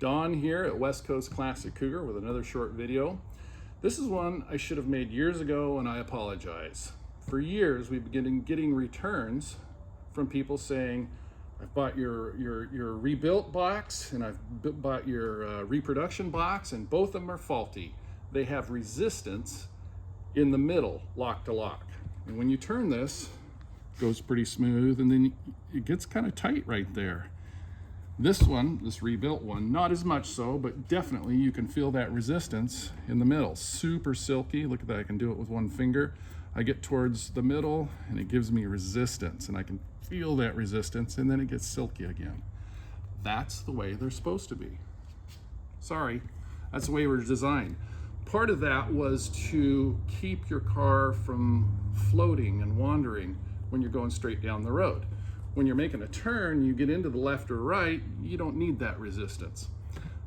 Don here at West Coast Classic Cougar with another short video. This is one I should have made years ago, and I apologize. For years we've been getting returns from people saying, I've bought your rebuilt box and I've bought your reproduction box, and both of them are faulty. They have resistance in the middle, lock to lock. And when you turn this, it goes pretty smooth, and then it gets kind of tight right there. This one, this rebuilt one, not as much so, but definitely you can feel that resistance in the middle. Super silky. Look at that, I can do it with one finger. I get towards the middle and it gives me resistance, and I can feel that resistance, and then it gets silky again. That's the way they're supposed to be. Sorry, that's the way we're designed. Part of that was to keep your car from floating and wandering when you're going straight down the road. When you're making a turn, you get into the left or right, you don't need that resistance.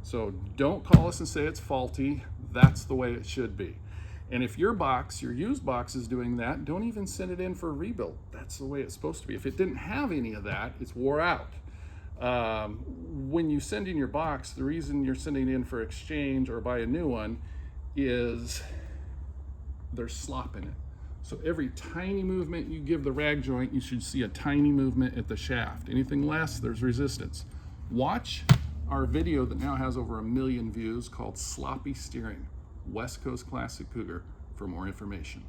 So don't call us and say it's faulty. That's the way it should be. And if your box, your used box, is doing that, don't even send it in for a rebuild. That's the way it's supposed to be. If it didn't have any of that, it's wore out. When you send in your box, the reason you're sending it in for exchange or buy a new one is there's slop in it. So every tiny movement you give the rag joint, you should see a tiny movement at the shaft. Anything less, there's resistance. Watch our video that now has over 1 million views called Sloppy Steering, West Coast Classic Cougar, for more information.